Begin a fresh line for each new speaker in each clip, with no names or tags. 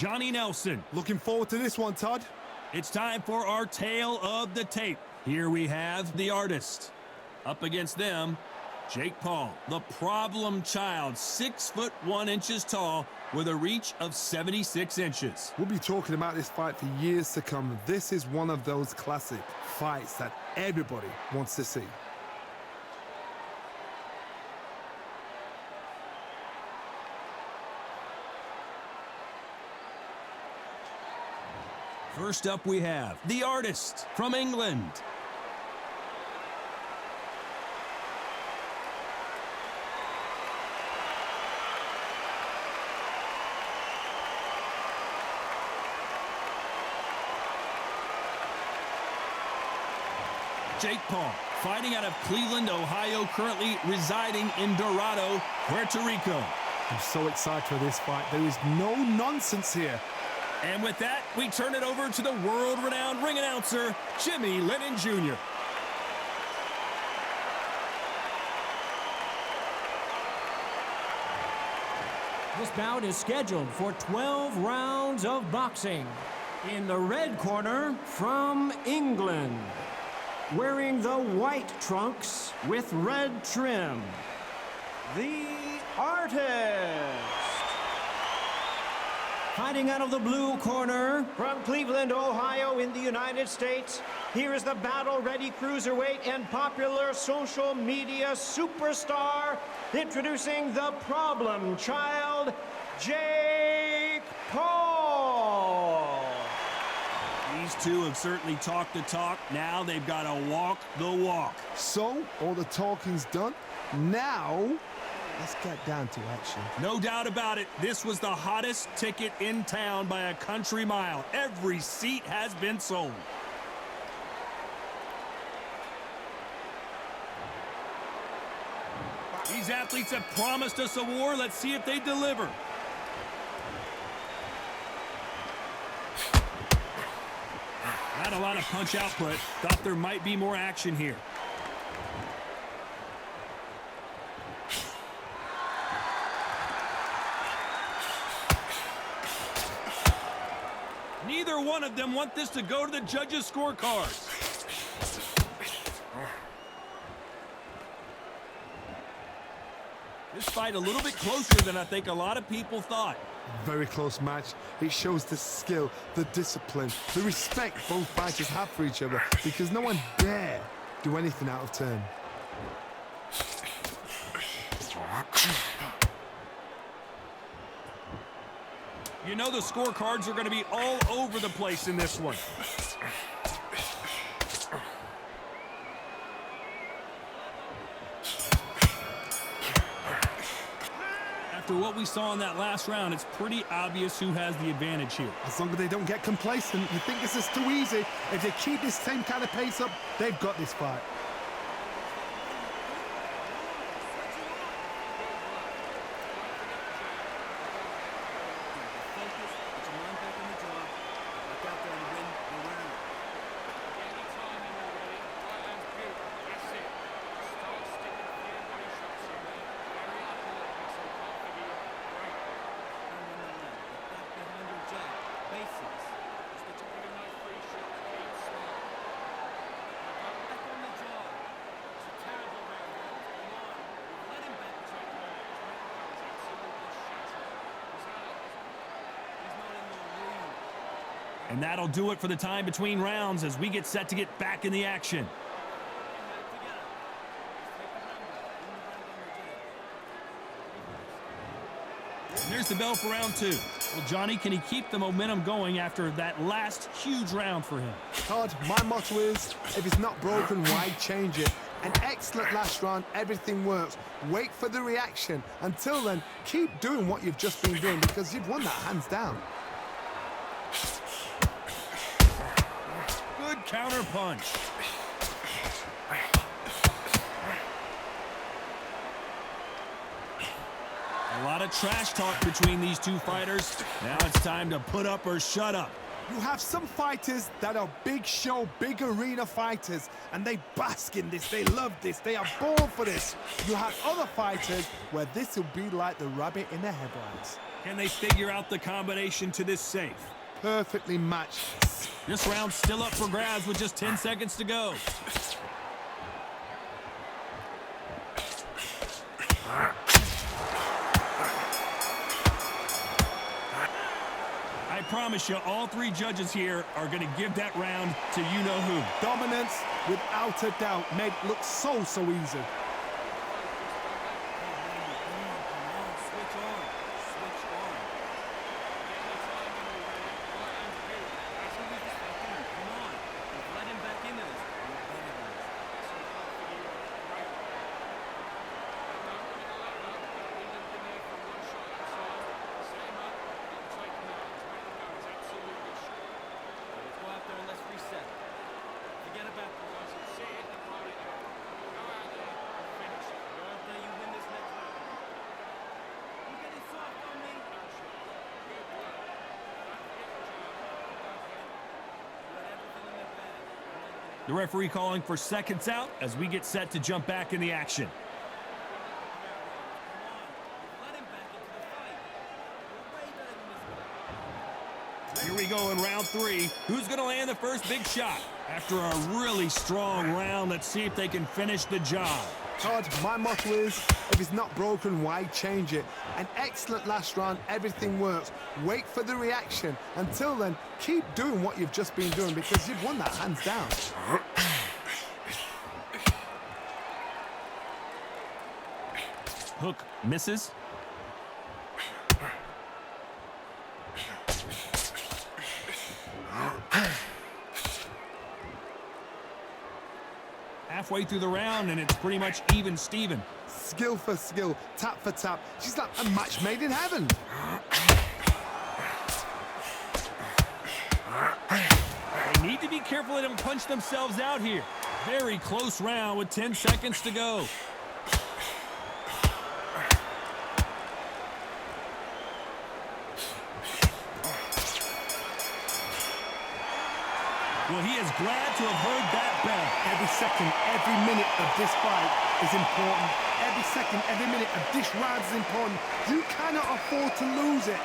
Johnny Nelson.
Looking forward to this one, Todd.
It's time for our tale of the tape. Here we have the artist. Up against them, Jake Paul, the problem child, 6'1" tall, with a reach of 76 inches.
We'll be talking about this fight for years to come. This is one of those classic fights that everybody wants to see.
First up we have the artist from England. Jake Paul, fighting out of Cleveland, Ohio, currently residing in Dorado, Puerto Rico.
I'm so excited for this fight. There is no nonsense here.
And with that, we turn it over to the world-renowned ring announcer, Jimmy Lennon Jr.
This bout is scheduled for 12 rounds of boxing. In the red corner, from England, wearing the white trunks with red trim, the artist. Fighting out of the blue corner, from Cleveland, Ohio in the United States, here is the battle-ready cruiserweight and popular social media superstar, introducing the problem child, Jake Paul.
These two have certainly talked the talk. Now they've got to walk the walk.
So, all the talking's done. Now, let's get down to action.
No doubt about it, this was the hottest ticket in town by a country mile. Every seat has been sold. These athletes have promised us a war. Let's see if they deliver. Not a lot of punch output. Thought there might be more action here. Neither one of them want this to go to the judges' scorecards. This fight a little bit closer than I think a lot of people thought.
Very close match. It shows the skill, the discipline, the respect both fighters have for each other, because no one dare do anything out of turn.
You know the scorecards are going to be all over the place in this one. After what we saw in that last round, it's pretty obvious who has the advantage here.
As long as they don't get complacent, you think this is too easy. If they keep this same kind of pace up, they've got this fight.
And that'll do it for the time between rounds as we get set to get back in the action. And there's the bell for round two. Well, Johnny, can he keep the momentum going after that last huge round for him?
Todd, my motto is, if it's not broken, why change it? An excellent last round, everything works. Wait for the reaction. Until then, keep doing what you've just been doing, because you've won that hands down.
Good counter punch. A lot of trash talk between these two fighters. Now it's time to put up or shut up.
You have some fighters that are big show, big arena fighters, and they bask in this, they love this, they are born for this. You have other fighters where this will be like the rabbit in the headlights.
Can they figure out the combination to this safe?
Perfectly matched.
This round's still up for grabs with just 10 seconds to go. I promise you, all three judges here are going to give that round to you-know-who.
Dominance, without a doubt, made it look so easy.
The referee calling for seconds out as we get set to jump back in the action. Here we go in round 3. Who's going to land the first big shot? After a really strong round, let's see if they can finish the job.
Todd, my motto is, if it's not broken, why change it? An excellent last round, everything works. Wait for the reaction. Until then, keep doing what you've just been doing because you've won that hands down.
Hook misses. Halfway through the round, and it's pretty much even Steven.
Skill for skill, tap for tap. She's like a match made in heaven.
They need to be careful they don't punch themselves out here. Very close round with 10 seconds to go. Well, he is glad to have heard that bell.
Every second, every minute of this fight is important. Every second, every minute of this round is important. You cannot afford to lose it.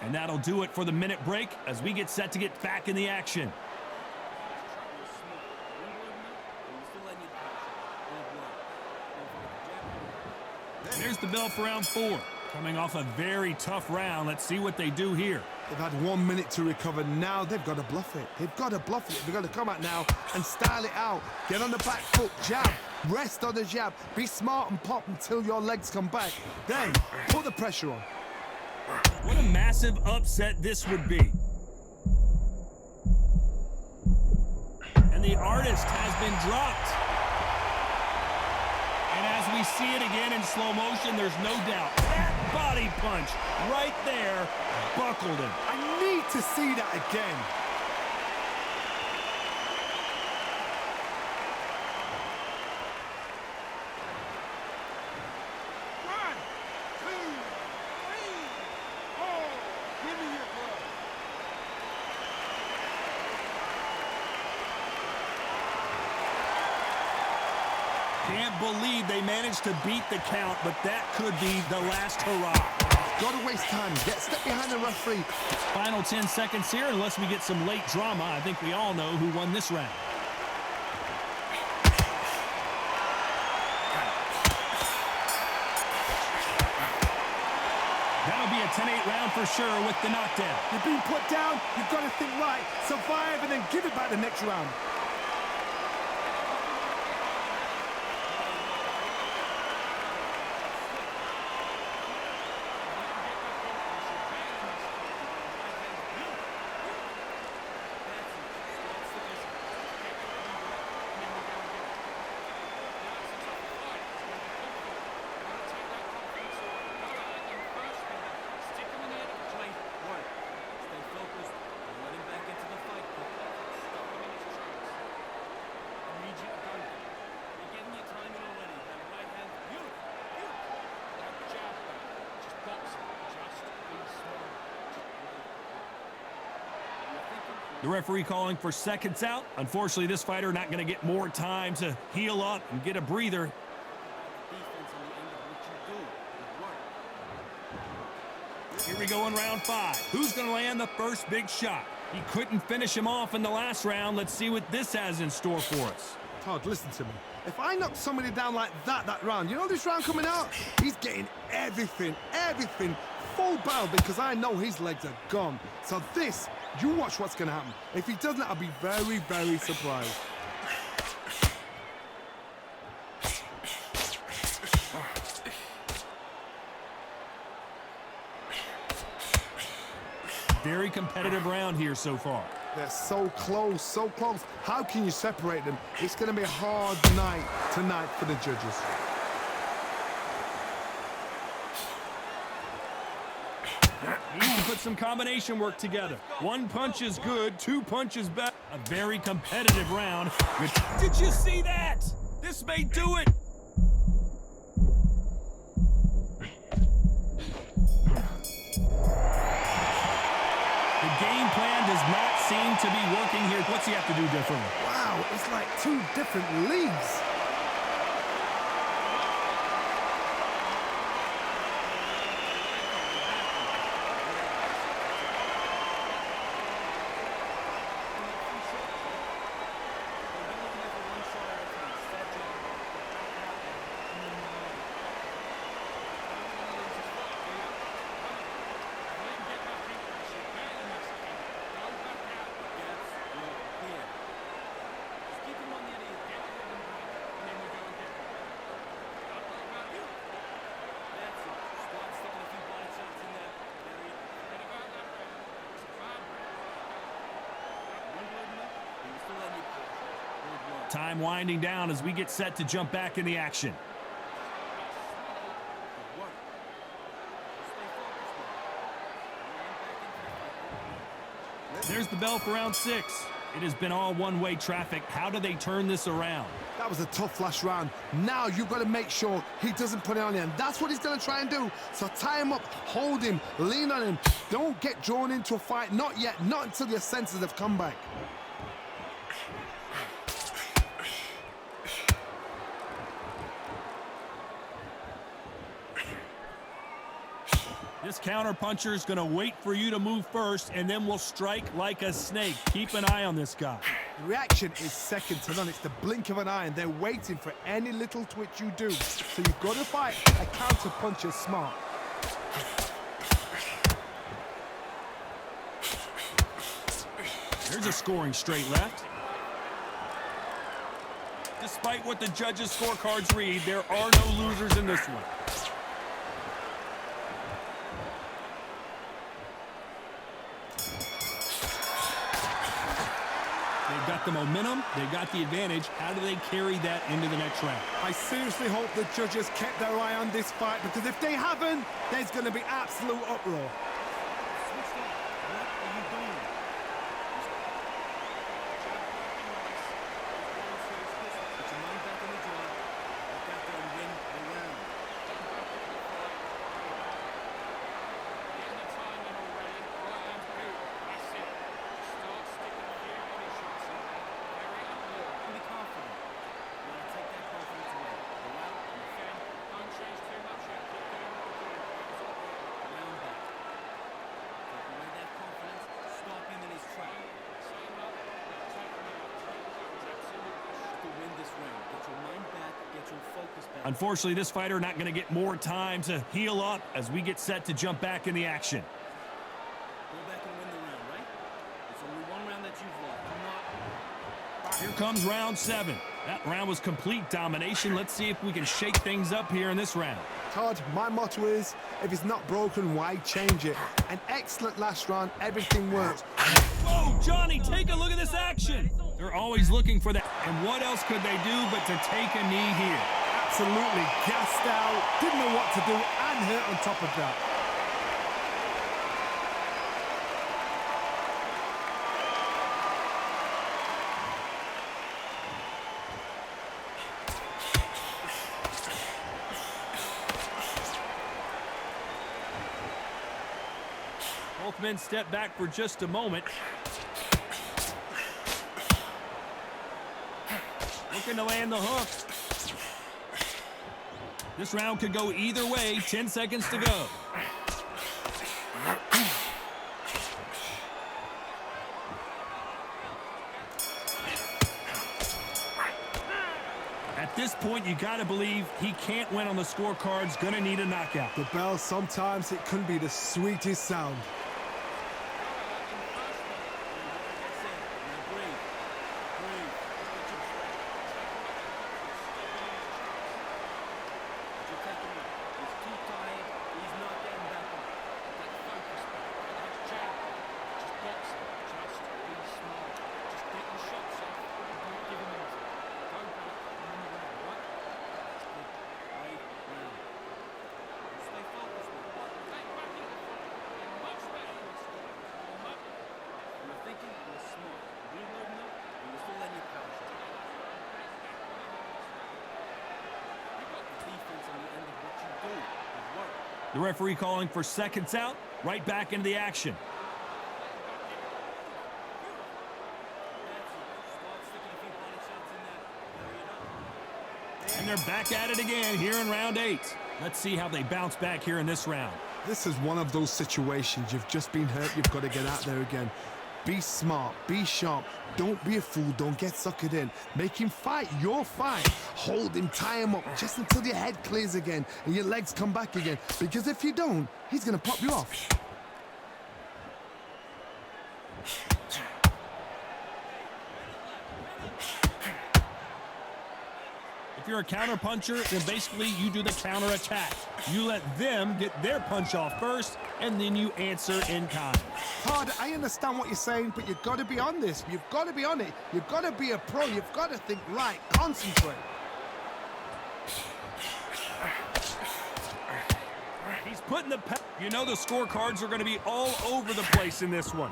And that'll do it for the minute break as we get set to get back in the action. There's the bell for round 4. Coming off a very tough round. Let's see what they do here.
They've had 1 minute to recover. Now they've got to bluff it. They've got to bluff it. They've got to come out now and style it out. Get on the back foot, jab. Rest on the jab. Be smart and pop until your legs come back. Then put the pressure on.
What a massive upset this would be. And the artist has been dropped. And as we see it again in slow motion, there's no doubt. That body punch right there buckled him.
I need to see that again.
Can't believe they managed to beat the count, but that could be the last hurrah.
Gotta waste time. Get step behind the referee.
Final 10 seconds here, unless we get some late drama. I think we all know who won this round. That'll be a 10-8 round for sure with the knockdown.
You've been put down. You've got to think right. Survive and then give it back the next round.
The referee calling for seconds out. Unfortunately, this fighter not going to get more time to heal up and get a breather. Here we go in round 5. Who's going to land the first big shot? He couldn't finish him off in the last round. Let's see what this has in store for us.
Todd, listen to me. If I knock somebody down like that round, you know this round coming out? He's getting everything, full barrel, because I know his legs are gone. So this, you watch what's going to happen. If he doesn't, I'll be very, very surprised.
Very competitive round here so far.
They're so close, so close. How can you separate them? It's going to be a hard night tonight for the judges.
He can put some combination work together. One punch is good, 2 punches bad. A very competitive round. Did you see that? This may do it. The game plan does not seem to be working here. What's he have to do differently?
Wow, it's like 2 different leagues. Time winding down as we get set to jump back in the action. There's the bell for round 6. It has been all one-way traffic. How do they turn this around? That was a tough last round. Now you've got to make sure he doesn't put it on him. That's what he's going to try and do. So tie him up, hold him, lean on him. Don't get drawn into a fight. Not yet. Not until your senses have come back.
This counter-puncher is going to wait for you to move first, and then will strike like a snake. Keep an eye on this guy.
The reaction is second to none. It's the blink of an eye, and they're waiting for any little twitch you do. So you've got to fight a counter-puncher smart.
There's a scoring straight left. Despite what the judges' scorecards read, there are no losers in this one. They've got the momentum, they've got the advantage. How do they carry that into the next round?
I seriously hope the judges kept their eye on this fight, because if they haven't, there's going to be absolute uproar.
Unfortunately, this fighter not going to get more time to heal up as we get set to jump back in the action.
Go back and win the round, right? It's only one round that you've lost.
Here comes round 7. That round was complete domination. Let's see if we can shake things up here in this round.
Todd, my motto is, if it's not broken, why change it? An excellent last round, everything works.
Whoa, Johnny, take a look at this action. They're always looking for that. And what else could they do but to take a knee here?
Absolutely gassed out, didn't know what to do, and hurt on top of that.
Both men step back for just a moment. looking to land the hook. This round could go either way. 10 seconds to go. At this point, you got to believe he can't win on the scorecard's going to need a knockout.
The bell, sometimes it can be the sweetest sound.
The referee calling for seconds out, right back into the action. And they're back at it again here in round 8. Let's see how they bounce back here in this round.
This is one of those situations. You've just been hurt. You've got to get out there again. Be smart. Be sharp. Don't be a fool. Don't get suckered in. Make him fight your fight. Hold him. Tie him up just until your head clears again and your legs come back again. Because if you don't, he's going to pop you off.
If you're a counter puncher, then basically you do the counter attack. You let them get their punch off first, and then you answer in kind.
Todd, I understand what you're saying, but you've got to be on this. You've got to be on it. You've got to be a pro. You've got to think right. Concentrate.
He's putting the... You know the scorecards are going to be all over the place in this one.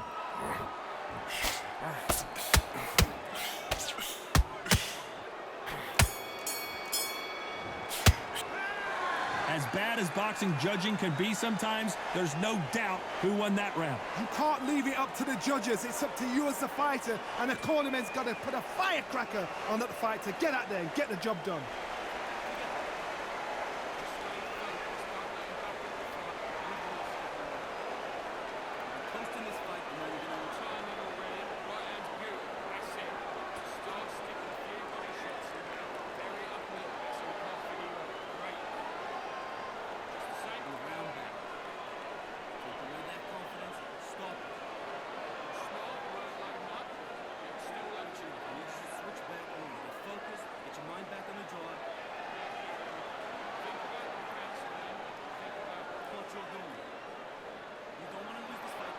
As bad as boxing judging can be sometimes, there's no doubt who won that round.
You can't leave it up to the judges. It's up to you as the fighter, and the cornerman's got to put a firecracker on that fight to get out there and get the job done.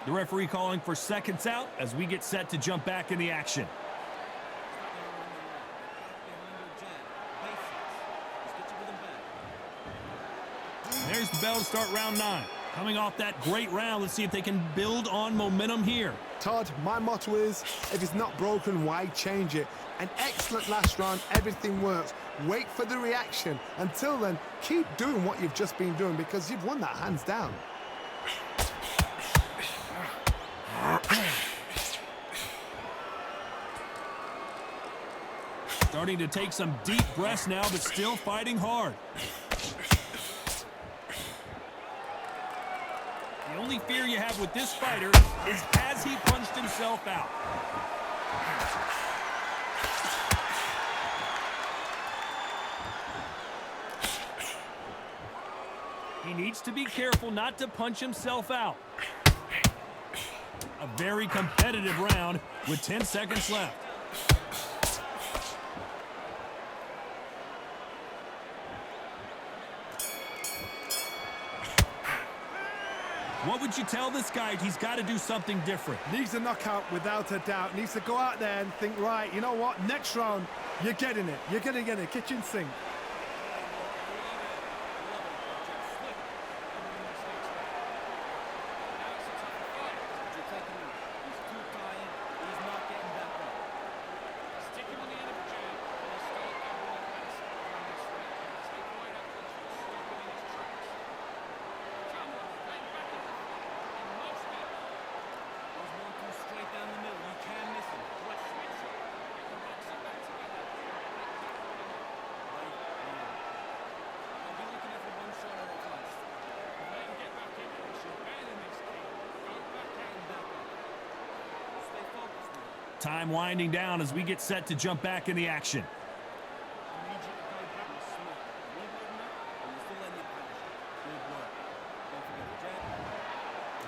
The referee calling for seconds out as we get set to jump back in the action. There's the bell to start round 9. Coming off that great round, let's see if they can build on momentum here.
Todd, my motto is, if it's not broken, why change it? An excellent last round, everything works. Wait for the reaction. Until then, keep doing what you've just been doing because you've won that hands down.
Starting to take some deep breaths now, but still fighting hard. The only fear you have with this fighter is has he punched himself out? He needs to be careful not to punch himself out. A very competitive round with 10 seconds left. What would you tell this guy? He's got to do something different.
Needs a knockout without a doubt. Needs to go out there and think, right, you know what? Next round, you're getting it. You're going to get it. Kitchen sink.
Time winding down as we get set to jump back in the action.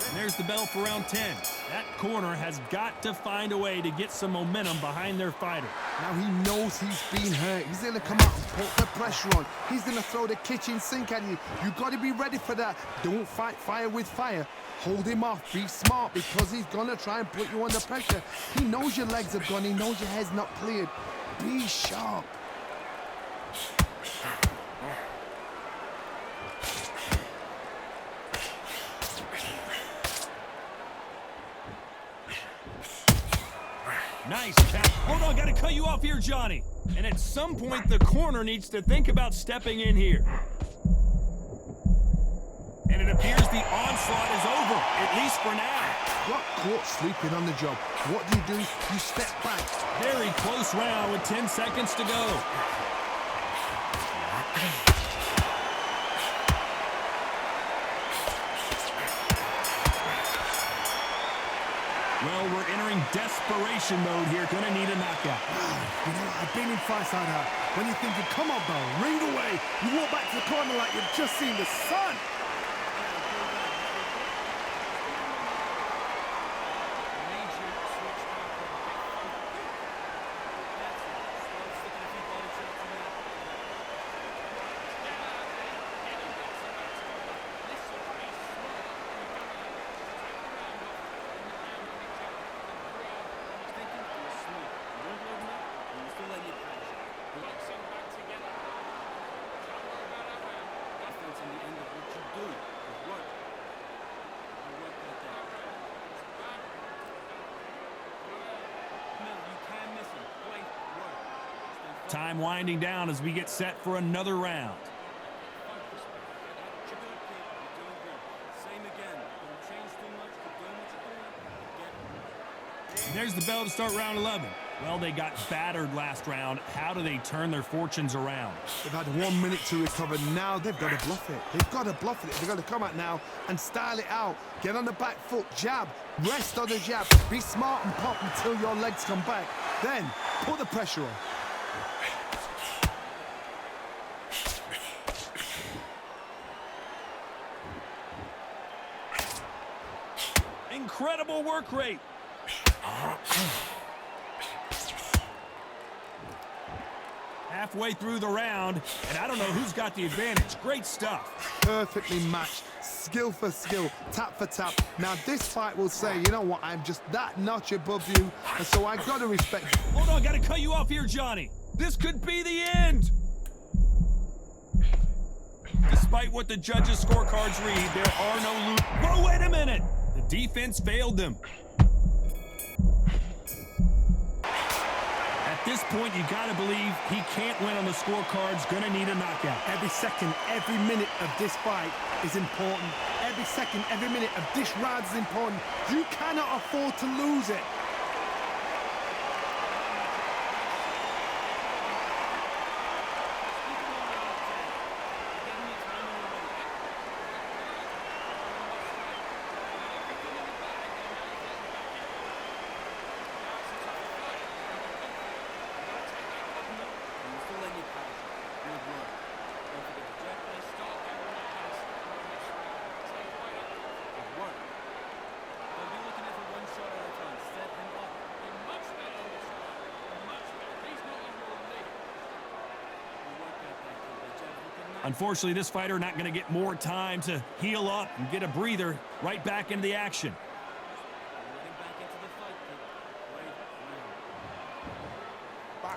And there's the bell for round 10. That corner has got to find a way to get some momentum behind their fighter.
Now he knows he's been hurt. He's going to come out and put the pressure on. He's going to throw the kitchen sink at you. You've got to be ready for that. Don't fight fire with fire. Hold him off. Be smart because he's going to try and put you under pressure. He knows your legs have gone. He knows your head's not cleared. Be sharp.
Nice tap. Hold on, gotta cut you off here, Johnny. And at some point, the corner needs to think about stepping in here. And it appears the onslaught is over, at least for now.
Got caught sleeping on the job. What do? You step back.
Very close round with 10 seconds to go. Well, we're entering desperation mode here. Gonna need a knockout.
You know, I've been in fights like that. When you're thinking, come on, bro, ring away. You walk back to the corner like you've just seen the sun.
Time winding down as we get set for another round. And there's the bell to start round 11. Well, they got battered last round. How do they turn their fortunes around?
They've had 1 minute to recover. Now they've got to bluff it. They've got to bluff it. They've got to come out now and style it out. Get on the back foot, jab, rest on the jab. Be smart and pop until your legs come back. Then put the pressure on.
Incredible work rate. Halfway through the round, and I don't know who's got the advantage. Great stuff.
Perfectly matched, skill for skill, tap for tap. Now this fight will say, you know what, I'm just that notch above you, and so I gotta respect you.
Hold on, gotta cut you off here, Johnny. This could be the end. Despite what the judges' scorecards read, there are no losers. Whoa, wait a minute. The defense failed them. At this point, you gotta believe he can't win on the scorecards. Gonna need a knockout.
Every second, every minute of this fight is important. Every second, every minute of this round is important. You cannot afford to lose it.
Unfortunately, this fighter not going to get more time to heal up and get a breather. Right back into the action.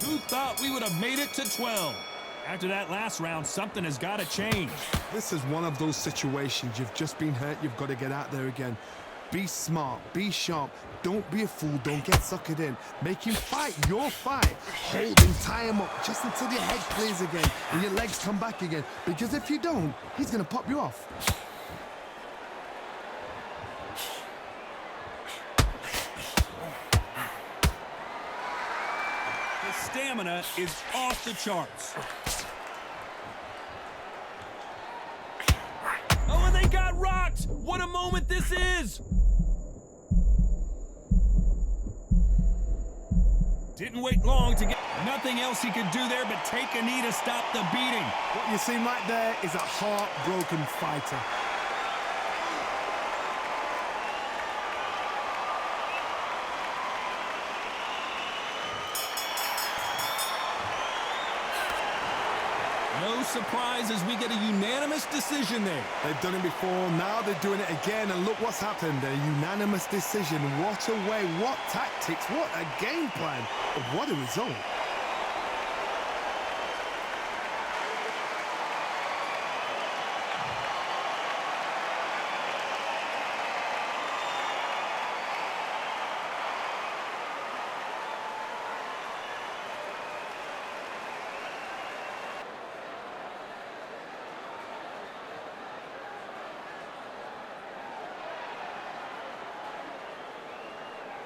Who thought we would have made it to 12? After that last round, something has got to change.
This is one of those situations. You've just been hurt. You've got to get out there again. Be smart. Be sharp. Don't be a fool. Don't get suckered in. Make him fight your fight. Hold him, tie him up just until your head clears again and your legs come back again. Because if you don't, he's going to pop you off.
The stamina is off the charts. Oh, and they got rocked! What a moment this is! Didn't wait long to get... Nothing else he could do there but take a knee to stop the beating.
What you see right there is a heartbroken fighter.
No surprise as we get a unanimous decision there.
They've done it before, now they're doing it again, and look what's happened. A unanimous decision. What a way, what tactics, what a game plan. What a result.